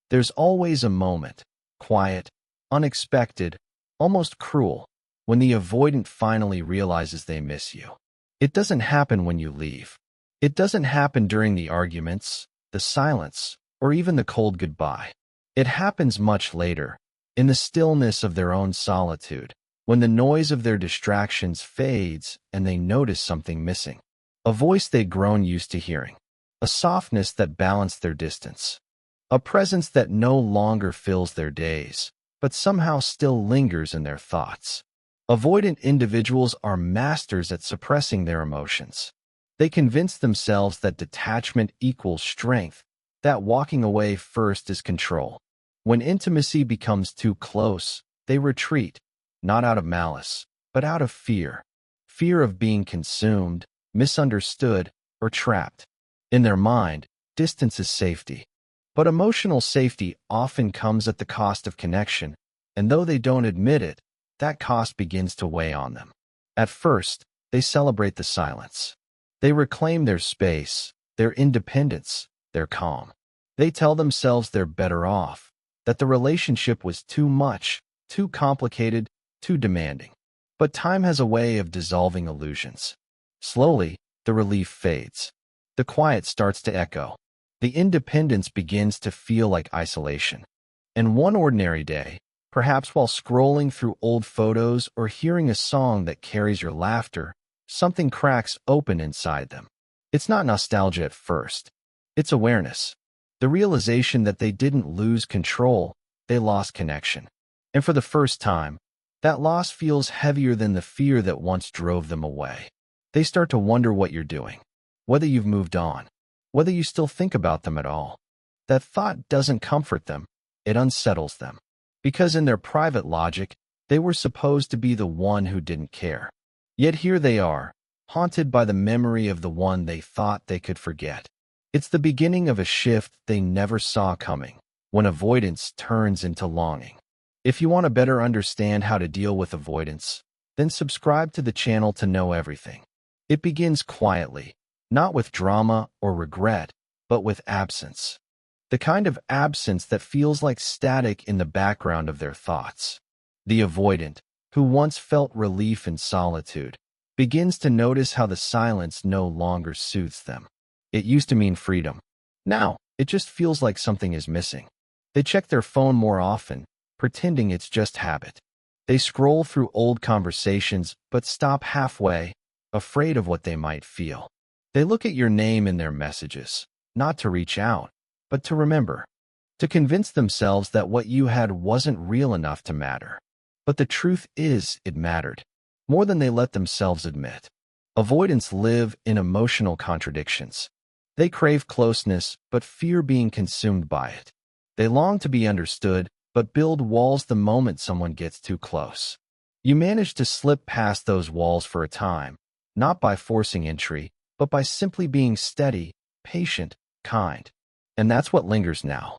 There's always a moment, quiet, unexpected, almost cruel, when the avoidant finally realizes they miss you. It doesn't happen when you leave. It doesn't happen during the arguments, the silence, or even the cold goodbye. It happens much later, in the stillness of their own solitude, when the noise of their distractions fades and they notice something missing. A voice they'd grown used to hearing. A softness that balanced their distance. A presence that no longer fills their days, but somehow still lingers in their thoughts. Avoidant individuals are masters at suppressing their emotions. They convince themselves that detachment equals strength, that walking away first is control. When intimacy becomes too close, they retreat, not out of malice, but out of fear. Fear of being consumed, misunderstood, or trapped. In their mind, distance is safety. But emotional safety often comes at the cost of connection, and though they don't admit it, that cost begins to weigh on them. At first, they celebrate the silence. They reclaim their space, their independence, their calm. They tell themselves they're better off, that the relationship was too much, too complicated, too demanding. But time has a way of dissolving illusions. Slowly, the relief fades. The quiet starts to echo. The independence begins to feel like isolation. And one ordinary day, perhaps while scrolling through old photos or hearing a song that carries your laughter, something cracks open inside them. It's not nostalgia at first. It's awareness. The realization that they didn't lose control, they lost connection. And for the first time, that loss feels heavier than the fear that once drove them away. They start to wonder what you're doing, whether you've moved on, whether you still think about them at all. That thought doesn't comfort them, it unsettles them. Because in their private logic, they were supposed to be the one who didn't care. Yet here they are, haunted by the memory of the one they thought they could forget. It's the beginning of a shift they never saw coming, when avoidance turns into longing. If you want to better understand how to deal with avoidance, then subscribe to the channel to know everything. It begins quietly, not with drama or regret, but with absence. The kind of absence that feels like static in the background of their thoughts. The avoidant, who once felt relief in solitude, begins to notice how the silence no longer soothes them. It used to mean freedom. Now, it just feels like something is missing. They check their phone more often, pretending it's just habit. They scroll through old conversations but stop halfway, afraid of what they might feel. They look at your name in their messages, not to reach out, but to remember, to convince themselves that what you had wasn't real enough to matter. But the truth is, it mattered, more than they let themselves admit. Avoidants live in emotional contradictions. They crave closeness, but fear being consumed by it. They long to be understood, but build walls the moment someone gets too close. You manage to slip past those walls for a time, not by forcing entry, but by simply being steady, patient, kind. And that's what lingers now.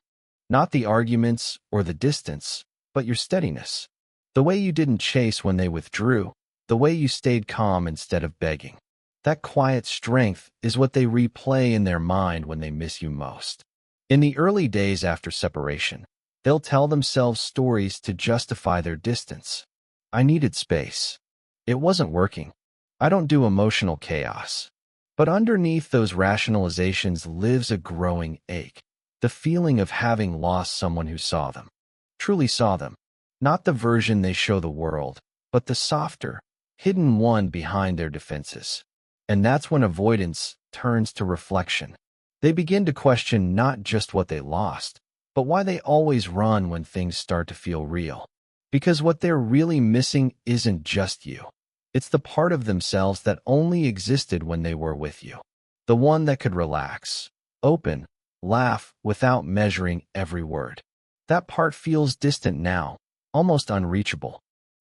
Not the arguments or the distance, but your steadiness. The way you didn't chase when they withdrew, the way you stayed calm instead of begging. That quiet strength is what they replay in their mind when they miss you most. In the early days after separation, they'll tell themselves stories to justify their distance. I needed space. It wasn't working. I don't do emotional chaos. But underneath those rationalizations lives a growing ache, the feeling of having lost someone who saw them, truly saw them, not the version they show the world, but the softer, hidden one behind their defenses. And that's when avoidance turns to reflection. They begin to question not just what they lost, but why they always run when things start to feel real. Because what they're really missing isn't just you. It's the part of themselves that only existed when they were with you. The one that could relax, open, laugh without measuring every word. That part feels distant now, almost unreachable.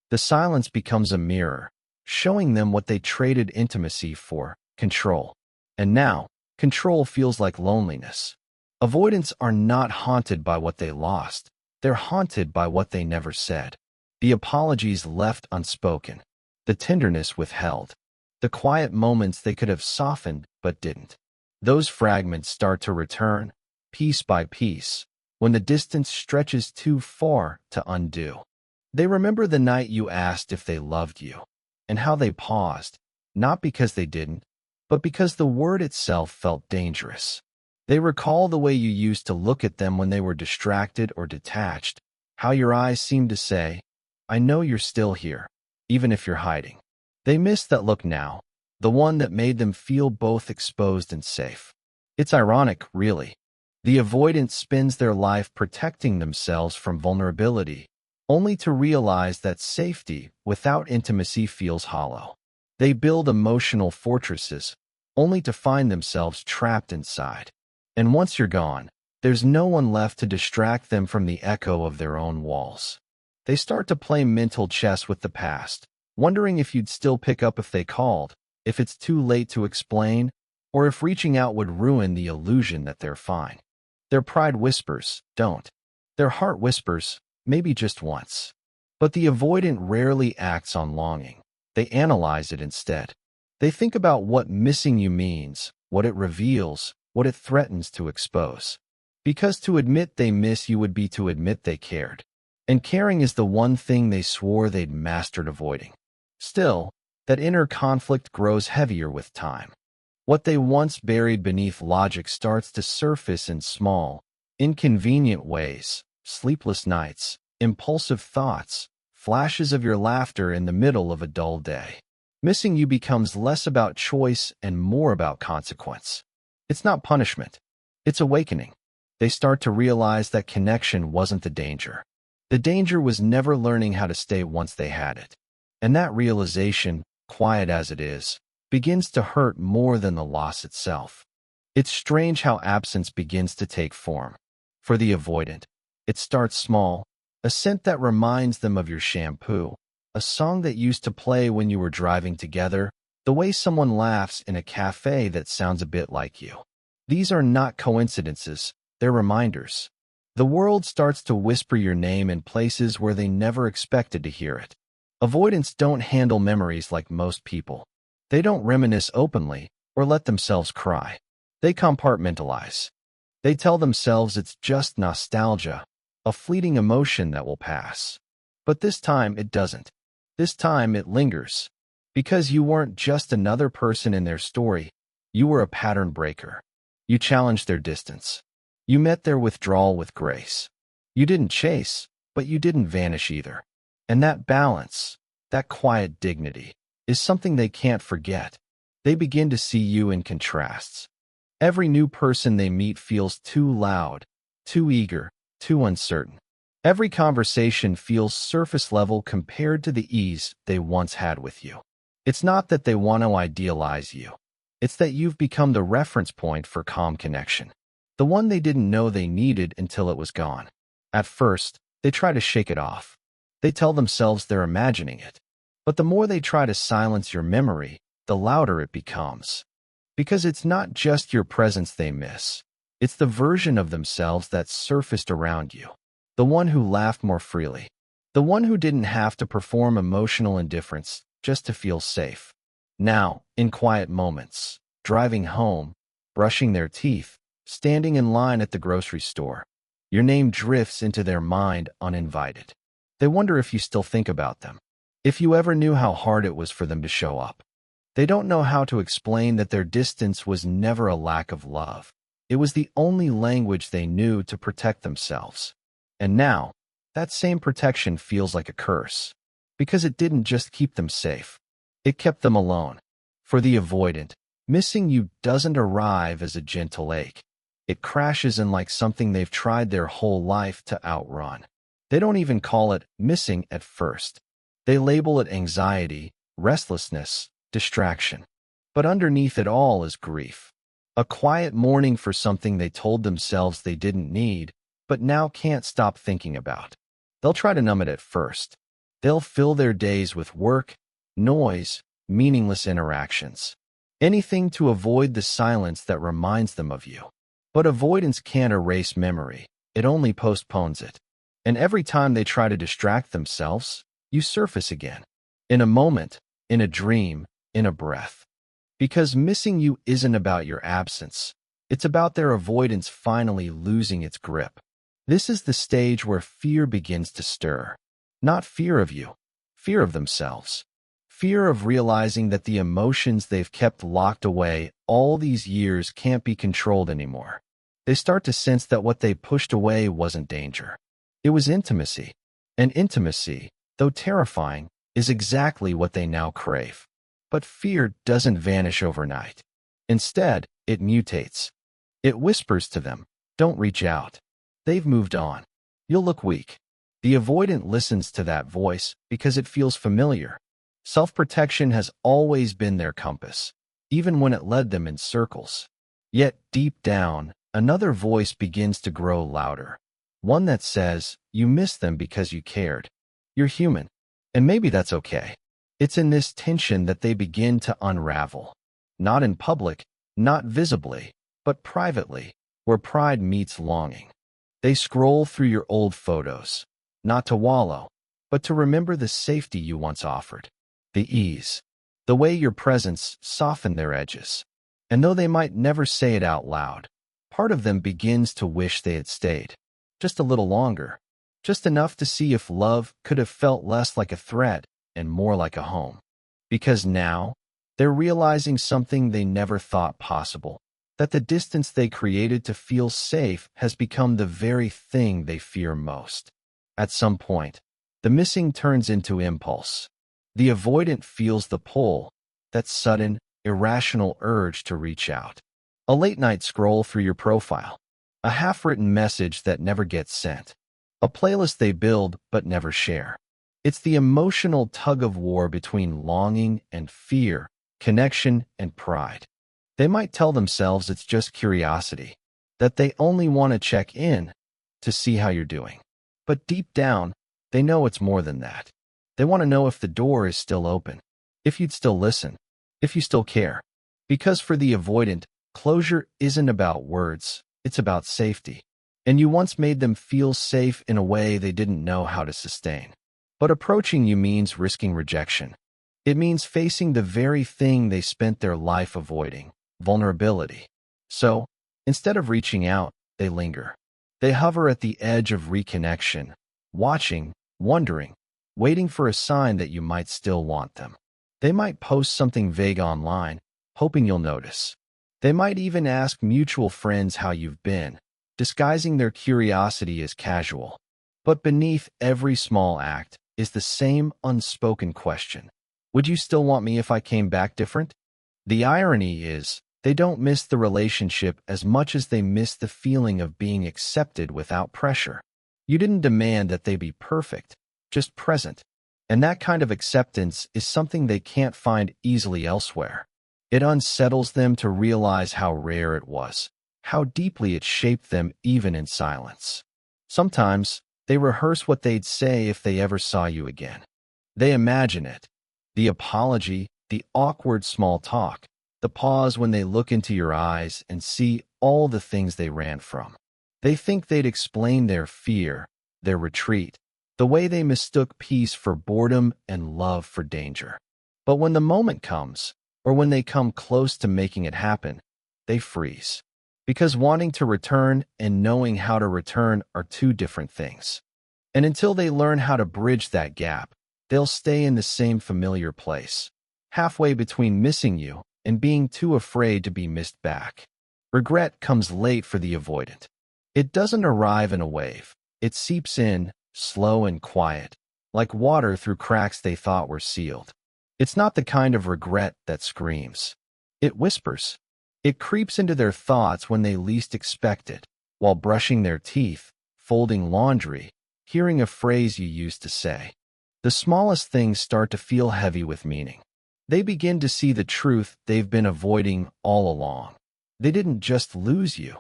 The silence becomes a mirror, showing them what they traded intimacy for, control. And now, control feels like loneliness. Avoidants are not haunted by what they lost. They're haunted by what they never said. The apologies left unspoken. The tenderness withheld. The quiet moments they could have softened but didn't. Those fragments start to return, piece by piece, when the distance stretches too far to undo. They remember the night you asked if they loved you, and how they paused, not because they didn't, but because the word itself felt dangerous. They recall the way you used to look at them when they were distracted or detached, how your eyes seemed to say, "I know you're still here, even if you're hiding." They miss that look now, the one that made them feel both exposed and safe. It's ironic, really. The avoidant spends their life protecting themselves from vulnerability, only to realize that safety without intimacy feels hollow. They build emotional fortresses, only to find themselves trapped inside. And once you're gone, there's no one left to distract them from the echo of their own walls. They start to play mental chess with the past, wondering if you'd still pick up if they called, if it's too late to explain, or if reaching out would ruin the illusion that they're fine. Their pride whispers, "Don't." Their heart whispers, "Maybe just once." But the avoidant rarely acts on longing. They analyze it instead. They think about what missing you means, what it reveals, what it threatens to expose. Because to admit they miss you would be to admit they cared. And caring is the one thing they swore they'd mastered avoiding. Still, that inner conflict grows heavier with time. What they once buried beneath logic starts to surface in small, inconvenient ways: sleepless nights, impulsive thoughts, flashes of your laughter in the middle of a dull day. Missing you becomes less about choice and more about consequence. It's not punishment. It's awakening. They start to realize that connection wasn't the danger. The danger was never learning how to stay once they had it. And that realization, quiet as it is, begins to hurt more than the loss itself. It's strange how absence begins to take form. For the avoidant, it starts small, a scent that reminds them of your shampoo, a song that used to play when you were driving together, the way someone laughs in a cafe that sounds a bit like you. These are not coincidences, they're reminders. The world starts to whisper your name in places where they never expected to hear it. Avoidants don't handle memories like most people. They don't reminisce openly or let themselves cry. They compartmentalize. They tell themselves it's just nostalgia, a fleeting emotion that will pass. But this time it doesn't. This time it lingers. Because you weren't just another person in their story, you were a pattern breaker. You challenged their distance. You met their withdrawal with grace. You didn't chase, but you didn't vanish either. And that balance, that quiet dignity, is something they can't forget. They begin to see you in contrasts. Every new person they meet feels too loud, too eager, too uncertain. Every conversation feels surface level compared to the ease they once had with you. It's not that they want to idealize you. It's that you've become the reference point for calm connection. The one they didn't know they needed until it was gone. At first, they try to shake it off. They tell themselves they're imagining it. But the more they try to silence your memory, the louder it becomes. Because it's not just your presence they miss. It's the version of themselves that surfaced around you. The one who laughed more freely. The one who didn't have to perform emotional indifference just to feel safe. Now, in quiet moments, driving home, brushing their teeth, standing in line at the grocery store, your name drifts into their mind uninvited. They wonder if you still think about them. If you ever knew how hard it was for them to show up. They don't know how to explain that their distance was never a lack of love. It was the only language they knew to protect themselves. And now, that same protection feels like a curse. Because it didn't just keep them safe. It kept them alone. For the avoidant, missing you doesn't arrive as a gentle ache. It crashes in like something they've tried their whole life to outrun. They don't even call it missing at first. They label it anxiety, restlessness, distraction. But underneath it all is grief. A quiet mourning for something they told themselves they didn't need, but now can't stop thinking about. They'll try to numb it at first. They'll fill their days with work, noise, meaningless interactions. Anything to avoid the silence that reminds them of you. But avoidance can't erase memory. It only postpones it. And every time they try to distract themselves, you surface again. In a moment, in a dream, in a breath. Because missing you isn't about your absence. It's about their avoidance finally losing its grip. This is the stage where fear begins to stir. Not fear of you, fear of themselves. Fear of realizing that the emotions they've kept locked away all these years can't be controlled anymore. They start to sense that what they pushed away wasn't danger. It was intimacy. And intimacy, though terrifying, is exactly what they now crave. But fear doesn't vanish overnight. Instead, it mutates. It whispers to them, "Don't reach out. They've moved on. You'll look weak." The avoidant listens to that voice because it feels familiar. Self-protection has always been their compass, even when it led them in circles. Yet deep down, another voice begins to grow louder. One that says, you miss them because you cared. You're human. And maybe that's okay. It's in this tension that they begin to unravel. Not in public, not visibly, but privately, where pride meets longing. They scroll through your old photos, not to wallow, but to remember the safety you once offered. The ease, the way your presence softened their edges. And though they might never say it out loud, part of them begins to wish they had stayed. Just a little longer. Just enough to see if love could have felt less like a threat and more like a home. Because now, they're realizing something they never thought possible. That the distance they created to feel safe has become the very thing they fear most. At some point, the missing turns into impulse. The avoidant feels the pull, that sudden, irrational urge to reach out. A late-night scroll through your profile. A half-written message that never gets sent. A playlist they build but never share. It's the emotional tug-of-war between longing and fear, connection and pride. They might tell themselves it's just curiosity, that they only want to check in to see how you're doing. But deep down, they know it's more than that. They want to know if the door is still open, if you'd still listen, if you still care. Because for the avoidant, closure isn't about words, it's about safety. And you once made them feel safe in a way they didn't know how to sustain. But approaching you means risking rejection. It means facing the very thing they spent their life avoiding, vulnerability. So, instead of reaching out, they linger. They hover at the edge of reconnection, watching, wondering, waiting for a sign that you might still want them. They might post something vague online, hoping you'll notice. They might even ask mutual friends how you've been, disguising their curiosity as casual. But beneath every small act is the same unspoken question. Would you still want me if I came back different? The irony is, they don't miss the relationship as much as they miss the feeling of being accepted without pressure. You didn't demand that they be perfect, just present. And that kind of acceptance is something they can't find easily elsewhere. It unsettles them to realize how rare it was, how deeply it shaped them even in silence. Sometimes, they rehearse what they'd say if they ever saw you again. They imagine it. The apology, the awkward small talk, the pause when they look into your eyes and see all the things they ran from. They think they'd explain their fear, their retreat, the way they mistook peace for boredom and love for danger. But when the moment comes, or when they come close to making it happen, they freeze. Because wanting to return and knowing how to return are two different things. And until they learn how to bridge that gap, they'll stay in the same familiar place, halfway between missing you and being too afraid to be missed back. Regret comes late for the avoidant. It doesn't arrive in a wave. It seeps in, slow and quiet, like water through cracks they thought were sealed. It's not the kind of regret that screams. It whispers. It creeps into their thoughts when they least expect it, while brushing their teeth, folding laundry, hearing a phrase you used to say. The smallest things start to feel heavy with meaning. They begin to see the truth they've been avoiding all along. They didn't just lose you.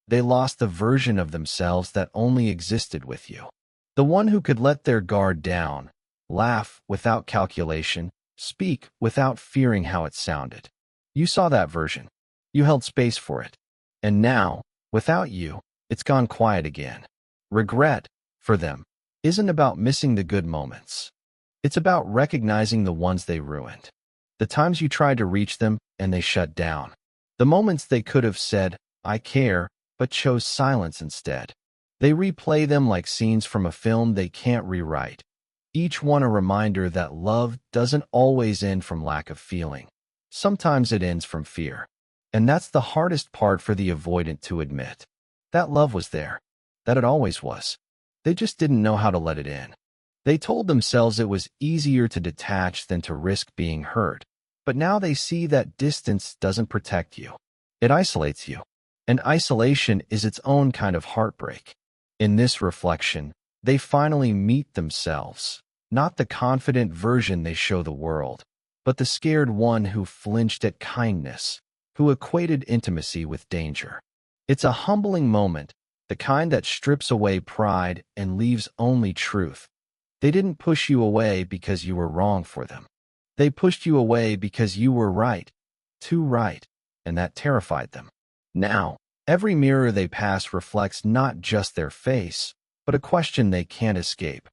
They lost the version of themselves that only existed with you. The one who could let their guard down, laugh without calculation, speak without fearing how it sounded. You saw that version. You held space for it. And now, without you, it's gone quiet again. Regret, for them, isn't about missing the good moments. It's about recognizing the ones they ruined. The times you tried to reach them and they shut down. The moments they could have said, I care, but chose silence instead. They replay them like scenes from a film they can't rewrite, each one a reminder that love doesn't always end from lack of feeling. Sometimes it ends from fear. And that's the hardest part for the avoidant to admit. That love was there, that it always was. They just didn't know how to let it in. They told themselves it was easier to detach than to risk being hurt. But now they see that distance doesn't protect you. It isolates you. And isolation is its own kind of heartbreak. In this reflection, they finally meet themselves, not the confident version they show the world, but the scared one who flinched at kindness, who equated intimacy with danger. It's a humbling moment, the kind that strips away pride and leaves only truth. They didn't push you away because you were wrong for them. They pushed you away because you were right, too right, and that terrified them. Now, every mirror they pass reflects not just their face, but a question they can't escape.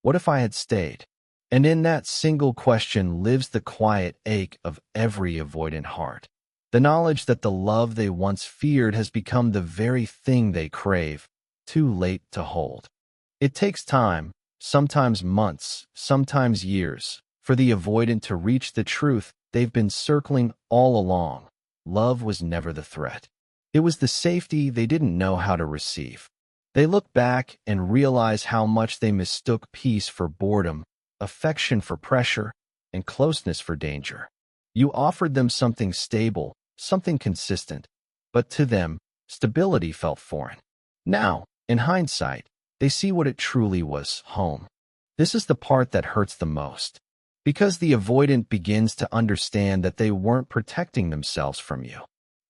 What if I had stayed? And in that single question lives the quiet ache of every avoidant heart. The knowledge that the love they once feared has become the very thing they crave, too late to hold. It takes time, sometimes months, sometimes years, for the avoidant to reach the truth they've been circling all along. Love was never the threat. It was the safety they didn't know how to receive. They look back and realize how much they mistook peace for boredom, affection for pressure, and closeness for danger. You offered them something stable, something consistent, but to them, stability felt foreign. Now, in hindsight, they see what it truly was, home. This is the part that hurts the most, because the avoidant begins to understand that they weren't protecting themselves from you.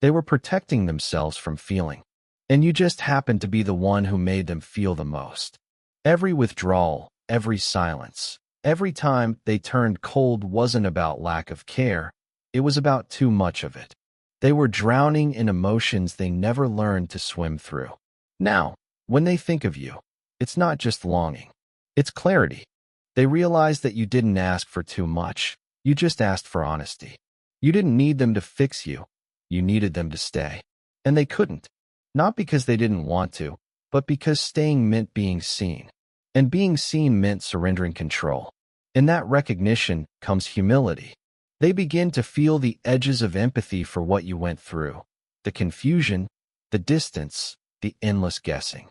They were protecting themselves from feeling. And you just happened to be the one who made them feel the most. Every withdrawal, every silence, every time they turned cold wasn't about lack of care, it was about too much of it. They were drowning in emotions they never learned to swim through. Now, when they think of you, it's not just longing, it's clarity. They realize that you didn't ask for too much, you just asked for honesty. You didn't need them to fix you, you needed them to stay. And they couldn't. Not because they didn't want to, but because staying meant being seen. And being seen meant surrendering control. In that recognition comes humility. They begin to feel the edges of empathy for what you went through, the confusion, the distance, the endless guessing.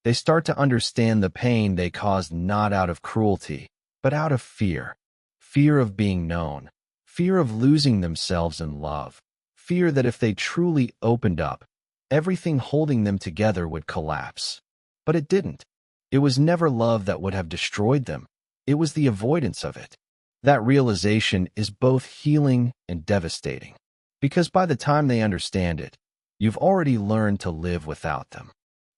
They start to understand the pain they caused not out of cruelty, but out of fear. Fear of being known, fear of losing themselves in love, fear that if they truly opened up, everything holding them together would collapse. But it didn't. It was never love that would have destroyed them. It was the avoidance of it. That realization is both healing and devastating. Because by the time they understand it, you've already learned to live without them.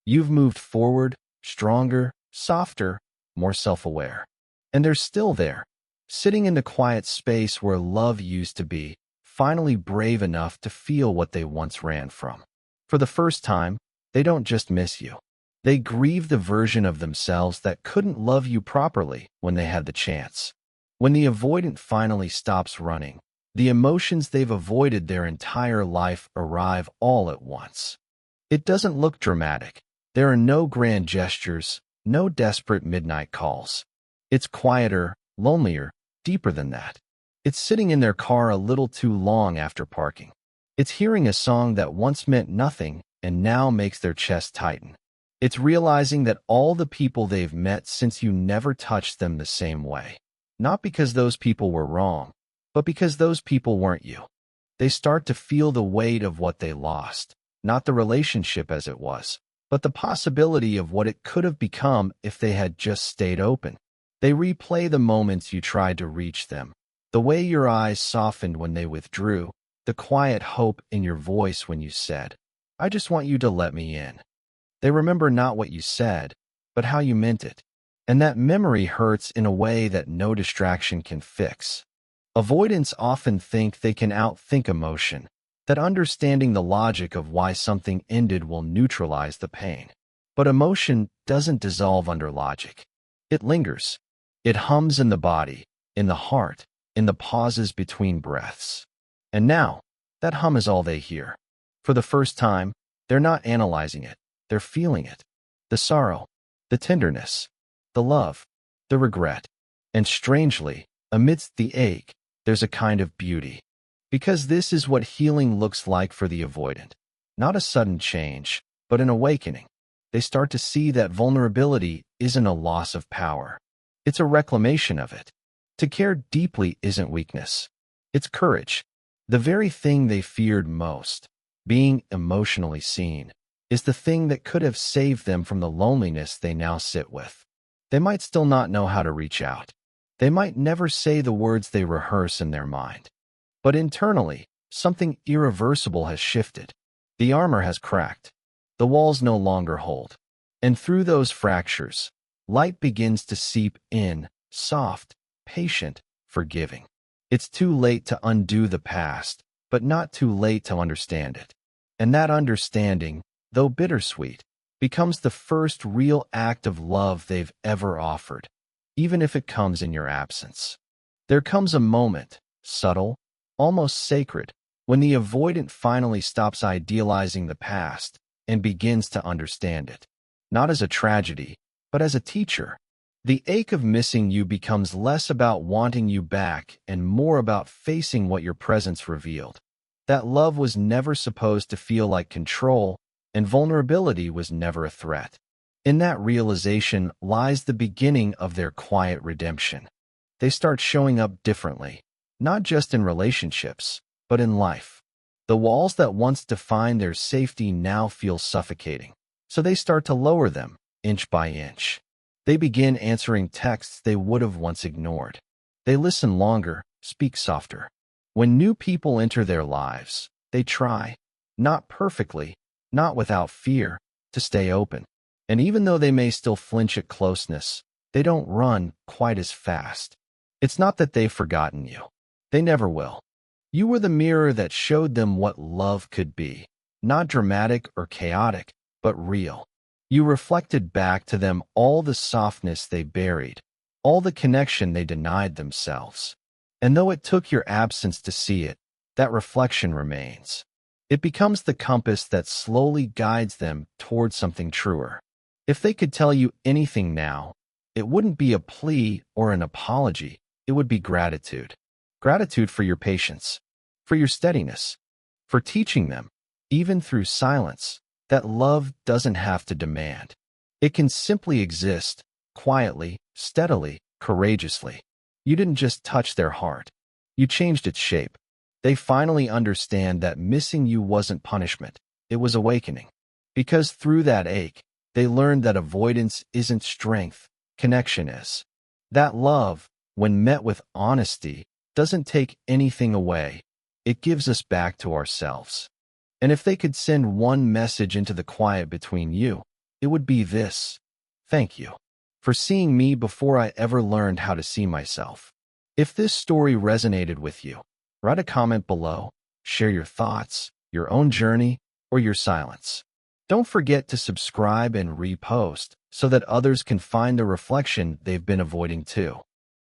You've moved forward, stronger, softer, more self-aware. And they're still there, sitting in the quiet space where love used to be, finally brave enough to feel what they once ran from. For the first time, they don't just miss you. They grieve the version of themselves that couldn't love you properly when they had the chance. When the avoidant finally stops running, the emotions they've avoided their entire life arrive all at once. It doesn't look dramatic. There are no grand gestures, no desperate midnight calls. It's quieter, lonelier, deeper than that. It's sitting in their car a little too long after parking. It's hearing a song that once meant nothing and now makes their chest tighten. It's realizing that all the people they've met since you never touched them the same way. Not because those people were wrong, but because those people weren't you. They start to feel the weight of what they lost, not the relationship as it was, but the possibility of what it could have become if they had just stayed open. They replay the moments you tried to reach them, the way your eyes softened when they withdrew, the quiet hope in your voice when you said, "I just want you to let me in." They remember not what you said, but how you meant it. And that memory hurts in a way that no distraction can fix. Avoidants often think they can outthink emotion, that understanding the logic of why something ended will neutralize the pain. But emotion doesn't dissolve under logic. It lingers. It hums in the body, in the heart, in the pauses between breaths. And now, that hum is all they hear. For the first time, they're not analyzing it, they're feeling it. the sorrow, the tenderness, the love, the regret. And strangely, amidst the ache, there's a kind of beauty. Because this is what healing looks like for the avoidant. Not a sudden change, but an awakening. They start to see that vulnerability isn't a loss of power. It's a reclamation of it. To care deeply isn't weakness. It's courage. The very thing they feared most, being emotionally seen, is the thing that could have saved them from the loneliness they now sit with. They might still not know how to reach out. They might never say the words they rehearse in their mind. But internally, something irreversible has shifted. The armor has cracked. The walls no longer hold. And through those fractures, light begins to seep in, soft, patient, forgiving. It's too late to undo the past, but not too late to understand it. And that understanding, though bittersweet, becomes the first real act of love they've ever offered, even if it comes in your absence. There comes a moment, subtle, almost sacred, when the avoidant finally stops idealizing the past and begins to understand it, not as a tragedy, but as a teacher. The ache of missing you becomes less about wanting you back and more about facing what your presence revealed. That love was never supposed to feel like control, and vulnerability was never a threat. In that realization lies the beginning of their quiet redemption. They start showing up differently, not just in relationships, but in life. The walls that once defined their safety now feel suffocating, so they start to lower them, inch by inch. They begin answering texts they would have once ignored. They listen longer, speak softer. When new people enter their lives, they try, not perfectly, not without fear, to stay open. And even though they may still flinch at closeness, they don't run quite as fast. It's not that they've forgotten you. They never will. You were the mirror that showed them what love could be, not dramatic or chaotic, but real. You reflected back to them all the softness they buried, all the connection they denied themselves. And though it took your absence to see it, that reflection remains. It becomes the compass that slowly guides them toward something truer. If they could tell you anything now, it wouldn't be a plea or an apology. It would be gratitude. Gratitude for your patience, for your steadiness, for teaching them, even through silence, that love doesn't have to demand. It can simply exist, quietly, steadily, courageously. You didn't just touch their heart. You changed its shape. They finally understand that missing you wasn't punishment. It was awakening. Because through that ache, they learned that avoidance isn't strength, connection is. That love, when met with honesty, doesn't take anything away. It gives us back to ourselves. And if they could send one message into the quiet between you, it would be this: thank you for seeing me before I ever learned how to see myself. If this story resonated with you, write a comment below, share your thoughts, your own journey, or your silence. Don't forget to subscribe and repost so that others can find the reflection they've been avoiding too.